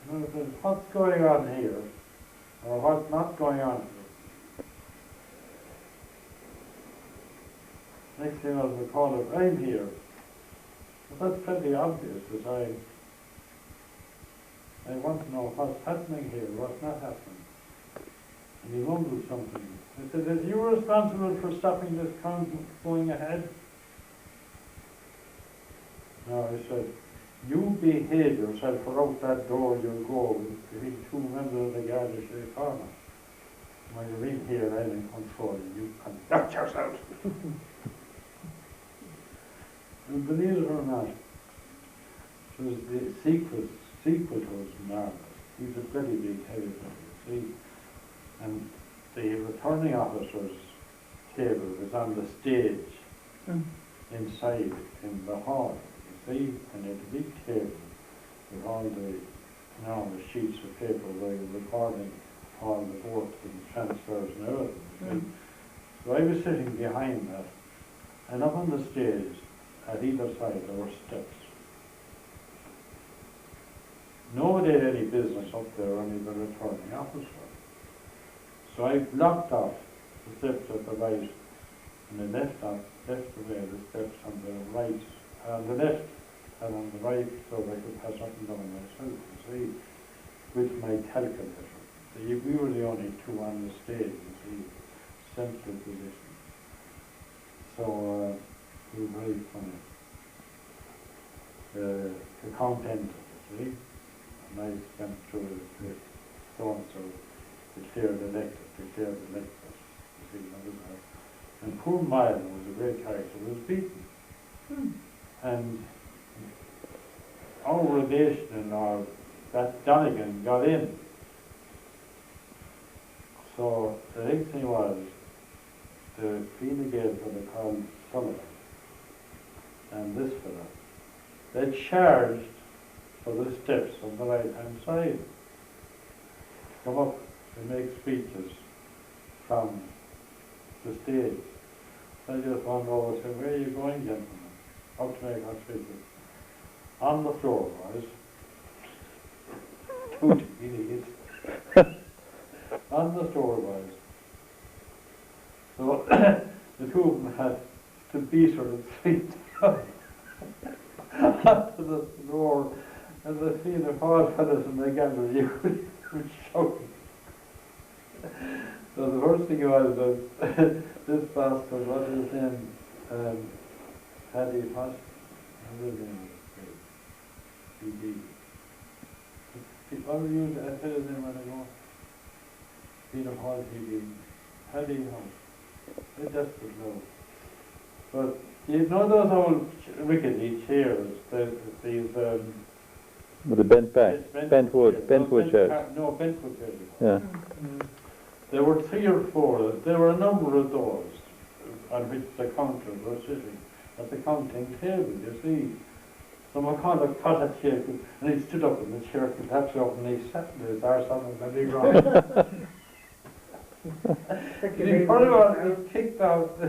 What's going on here, or what's not going on here? Next thing I was call it, I'm here. But that's pretty obvious that I want to know what's happening here, what's not happening. And he mumbled something. I said, are you responsible for stopping this count going ahead? No, I said, you behave yourself, or out that door you'll go between two members of the Garda Síochána. When you're in here, I'm in control, you conduct yourself. And believe it or not, it was the secret was marvellous. He was a very big heavy fellow, you see. And the returning officer's table was on the stage inside in the hall, you see, and they had a big table with all the enormous sheets of paper where you're recording all the votes and transfers and everything, you see. So I was sitting behind that, and up on the stage, at either side there were steps. Nobody had any business up there, only the returning officer. So I blocked off the steps at the right, and I left away the steps on the right, on the left, and on the right, so I could pass up and down myself, you see, with my calculator. See, we were the only two on the stage, you see, central position. So, it was very funny. The count ended, you see, and I went through the so-and-so, declared elected, you see, that was that. And poor Mylan was a great character, was beaten. And our relation in that Donegan got in. So the next thing was, the Fine Gael fella called Sullivan, and this fella, they charged for the steps on the right-hand side. Come up and make speeches from the stage. So I just wandered over and said, where are you going, gentlemen? Up to make our speeches. On the floor was two idiots. On the floor was. So the two of them had to beat her and feet onto the floor, and the Fianna Fáil fellas in the gallery were shouting. So the first thing was that this bastard, what is his name? Paddy Foss? What was his name? PD. What were you? I said his name when I go. Fianna Fáil PD. Paddy House. They're desperate now. But you know those old rickety chairs, these with the bent back, bent wood chairs. No, bent wood chairs. Yeah. There were 3 or 4. There were a number of those on which the counters were sitting at the counting table, you see. So McConnell caught a chair and he stood up in the chair, collapsed up, and he sat in his arse on the big rock. He probably was kicked out,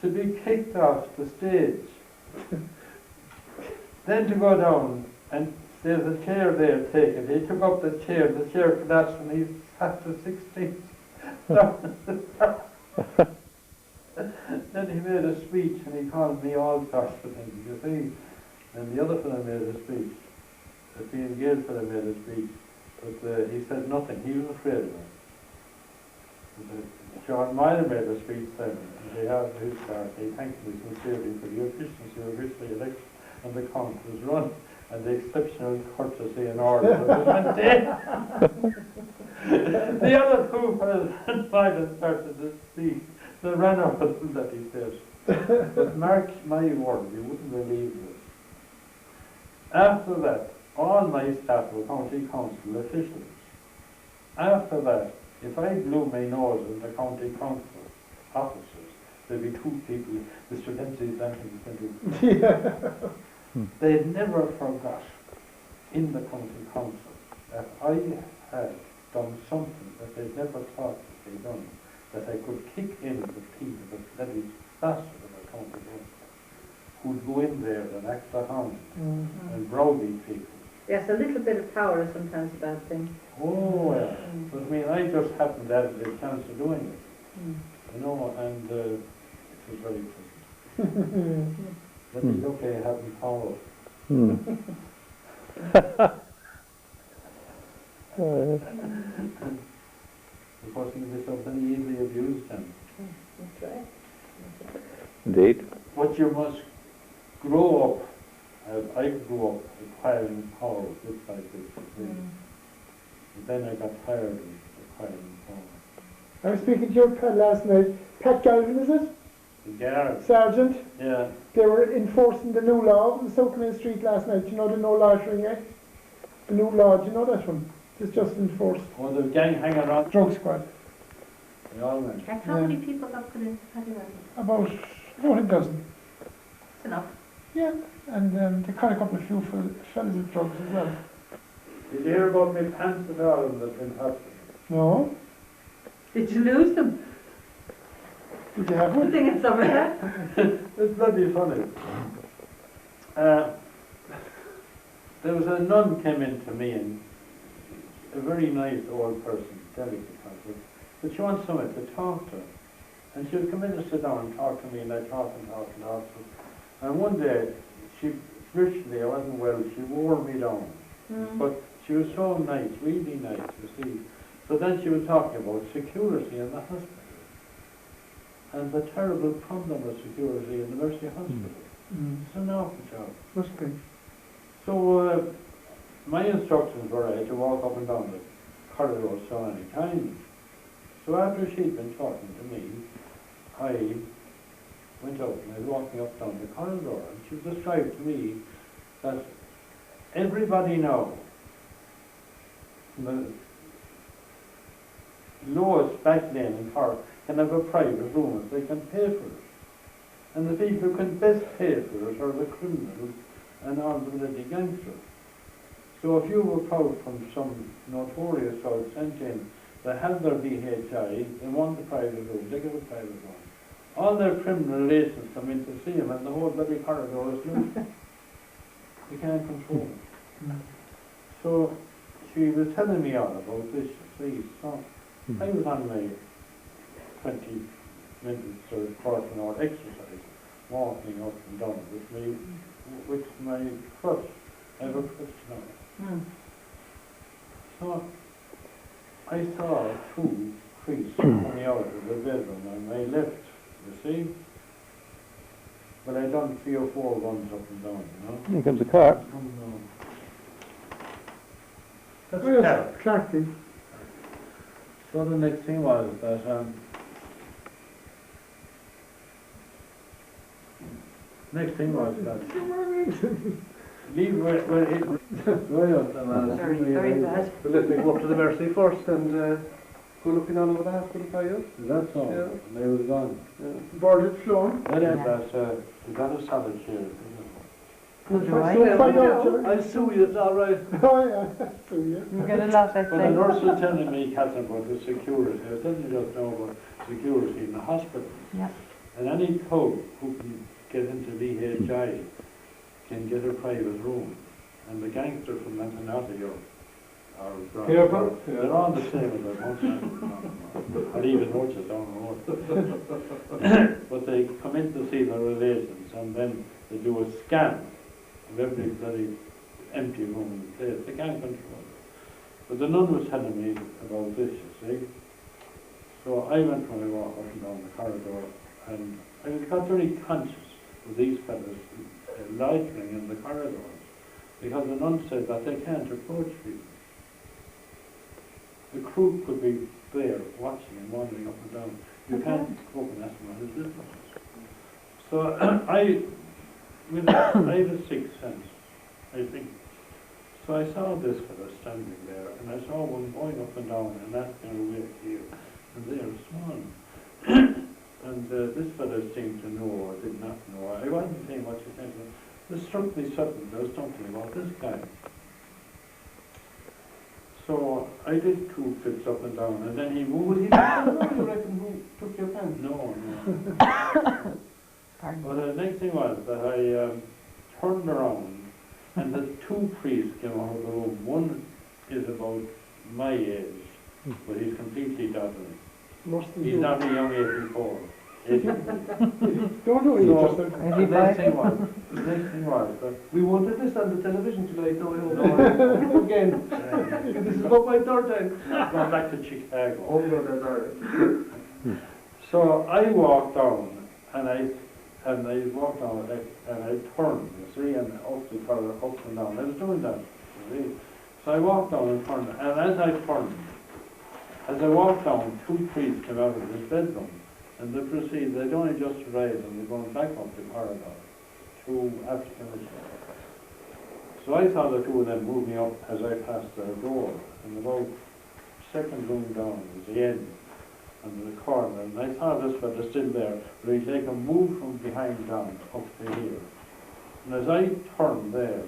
to be kicked off the stage. Then to go down, and there's a chair there taken. He took up the chair collapsed, and he sat to 16th. Then he made a speech, and he called me all sorts of things, you see. And the other fellow made a speech. The Fine Gael fellow made a speech, but he said nothing. He was afraid of it. John Mylan made a speech then, and they had his start. He thanked me sincerely for the efficiency of which the election and the count was run, and the exceptional courtesy and order that was maintained. The other two fellows and Mylan started to speak. They ran off with them that he said. But mark my word, you wouldn't believe this. After that, all my staff were county council officials. After that, if I blew my nose in the county council offices, there'd be 2 people, Mr. Dempsey-Hines. They never forgot in the county council that I had done something that they never thought that they'd done, that I could kick in the teeth of a bloody bastard of a county council who'd go in there and act the hound and browbeat people Yes, a little bit of power is sometimes a bad thing. Oh, yeah. But I mean, I just happened to have the chance of doing it, you know, and it was very pleasant. But it's okay having power. The person can be so very easily abused then. That's right. Indeed. But you must grow up, I grew up acquiring power bit by bit. And then I got tired of acquiring power. I was speaking to your pal last night. Pat Galvin, is it? The guard, Sergeant. yeah. They were enforcing the new law on South Main Street last night. Do you know the No Loitering Act? The new law, do you know that one? It's just enforced. Oh, the gang hanging around. Drug squad. They all went. And how many people got put into Paddy Rugby? About a dozen. It's enough. Yeah, and they caught a couple of few fellas with drugs as well. Did you hear about my pants at all in hospital? No? Did you lose them? Did you have I one? think it's over there. It's bloody funny. There was a nun came in to me, and a very nice old person, delicate person, but she wants someone to talk to. And she would come in and sit down and talk to me, and I talk and talk and talk. And one day, spiritually, I wasn't well, she wore me down. But she was so nice, really nice, you see. So then she was talking about security in the hospital. And the terrible problem of security in the Mercy Hospital. It's an awful job. Must be. So my instructions were I had to walk up and down the corridor so many times. So after she'd been talking to me, I went out and I was walking up down the corridor, and she described to me that everybody now, the lowest back lane in Cork, can have a private room if they can pay for it. And the people who can best pay for it are the criminals and all the bloody gangsters. So if you were proud from some notorious South Centurion that have their DHI, they want a private room, they get a private room. All their criminal relations come in to see them, and the whole bloody corridor is loose. You can't control it. So she was telling me all about this, you see. So I was on my 20 minutes or quarter an hour exercise, walking up and down with my crutch. I have a crutch now. So I saw two priests coming out of the bedroom on my left, you see. But I done 3 or 4 runs up and down, you know. Here comes the car. That's Oh, yes, Clark. Clarky. So the next thing was that leave where it Very bad. But let me go up to the Mercy first and go looking all over the hospital for you. That's all. Yeah. And they was gone. Boarded floor. Then we got a solid share. Good Do for I? so find out, Jerry. I'll sue you, it's all right. Oh yeah, so yeah. You get a lot, I But the nurse was telling me, Catherine, about the security. I was telling you just now about security in the hospital. Yeah. And any code who can get into VHI can get a private room. And the gangster from Lanzarote are Careful. they're all the same as their own. I'll even notice down the road. But they come in to see their relations, and then they do a scan of every bloody empty room in the place. They can't control it. But the nun was telling me about this, you see. So I went for my walk up and down the corridor, and I got very conscious of these fellows loitering in the corridors, because the nun said that they can't approach people. The crew could be there watching and wandering up and down. You can't go up and ask them what his business is. So I have a sixth sense, I think. So I saw this fellow standing there, and I saw one going up and down and asking her way here, and there was one. And this fellow seemed to know or did not know. I wasn't saying what she said, but it struck me suddenly there was something about this guy. So I did 2 flips up and down, and then he moved. You reckon who took your pen? No. Pardon. But the next thing was that I turned around And the two priests came out of the room. One is about my age, but he's completely doddering. He's not a young 84. Don't know you just So, the next thing was that We wanted this on the television tonight, no, I hope. Again, this is about my third time. I've gone back to Chicago. Oh, no, that's all right. So I walked down and I walked down and I turned, you see, and up the corridor, up and down. I was doing that, you see. So I walked down and turned, and as I walked down, two priests came out of his bedroom, and they proceeded, they'd only just arrived, and they're going back up the corridor, two African missionaries. So I saw the two of them moving up as I passed their door, and about second room down was the end, and the corner, and I saw this fella still there, but he'd take a move from behind down up to here. And as I turned there,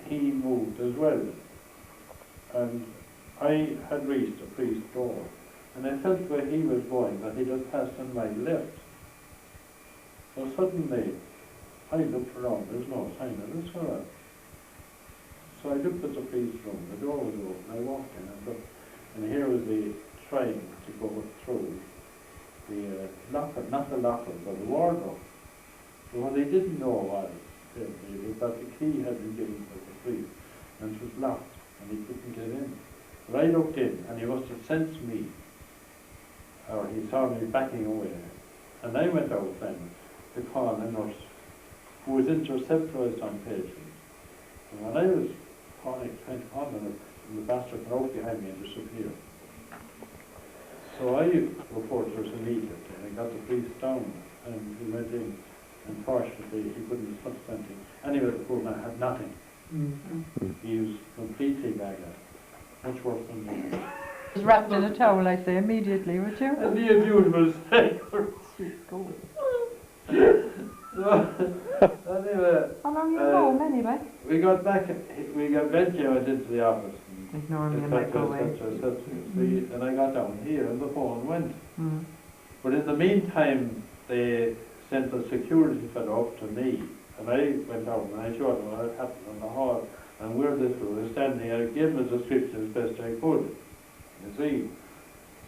he moved as well. And I had reached the priest's door, and I felt where he was going, that he just passed on my left. So suddenly, I looked around, there's no sign of this fella. So I looked at the priest's room, the door was open, I walked in and looked, and here was the trying to go through the locker, not the locker, but the wardrobe. So what they didn't know was that the key had been given to the priest, and it was locked, and he couldn't get in. But I looked in, and he must have sensed me, or he saw me backing away. And I went out then to call a nurse who was interceptorized on patients. And when I was trying to call the nurse, the bastard got out behind me and disappeared. So I reported this immediately, and I got the police down, and he went in. Unfortunately, he couldn't touch anything. Anyway, the poor man had nothing. He was completely gagged. Much worse than me. Was wrapped in a towel, I say, immediately, would you? And the unusual thing. Anyway, How long are you home, anyway? we got back, Benji went into the office. Ignore me, I might go away. And I got down here and the phone went. Mm. But in the meantime, they sent the security fellow up to me. And I went out and I showed him what had happened in the hall and where this was standing. I gave him a description as best I could. You see?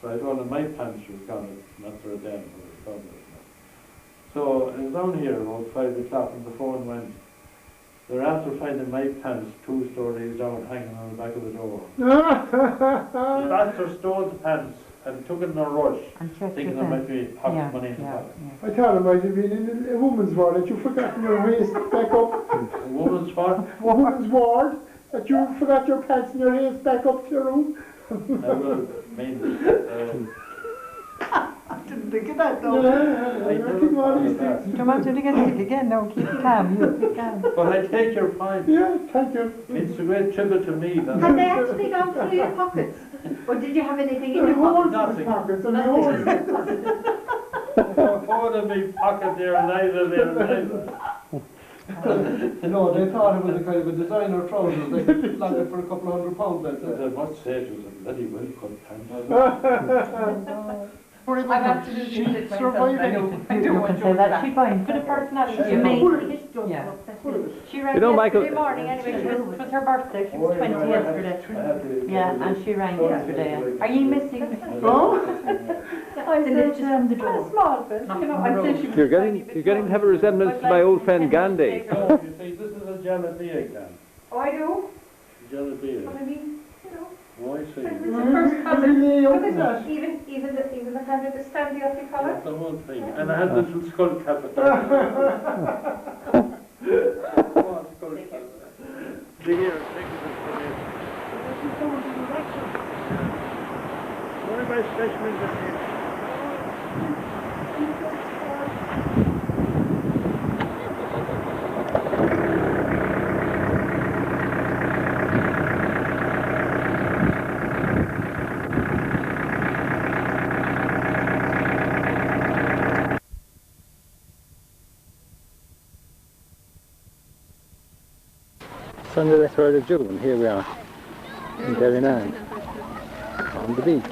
So I told him my pants was gone, not for a damn, but it was gone. So I was down here about 5 o'clock and the phone went. They're after finding my pants 2 stories down, hanging on the back of the door. The bastard stole the pants and took it in a rush, thinking there might be pocket money in the pocket. I thought it might have been in a woman's ward that you forgot your waist back up. A woman's what? A woman's ward that you forgot your pants and your waist back up to your room. I will mean, I didn't think of that, though. I think all these things. You don't want you to get sick again, no, keep calm, you keep calm. but I take your point. Yeah, thank you. It's a great tribute to me. That Had they actually gone through your pockets? Or did you have anything in There your are pockets? holes in his pockets and holes in his pockets. phone in me pocket there, neither. No, they thought it was a kind of a designer trousers. They could land it for a couple of £100, that's it. I must say it was a bloody well-cut pants. I've absolutely shit myself. I don't You want can say that, she fine, for the personality. You may Yeah. She rang You know, Michael- yesterday morning anyway, it was her birthday, she was 20 yesterday. Yeah, and she rang yesterday. Are you missing? Oh? I said, just from the door. Small bit, you know, I'd say she was You're getting to have a resemblance to my old friend Gandhi. No, you see, this is a jalapeno exam. Oh, I do? Jalapeno. But I mean, you know. Oh, I see. It's the first cousin. Really Look open at that. even the kind of the standing up you call Yeah, it. the whole thing. And I had this little skull cap at the skull cap. See here, take this from here. One of my specimens is here. Sunday the 3rd of June, here we are in Dempsey-Hines on the beach.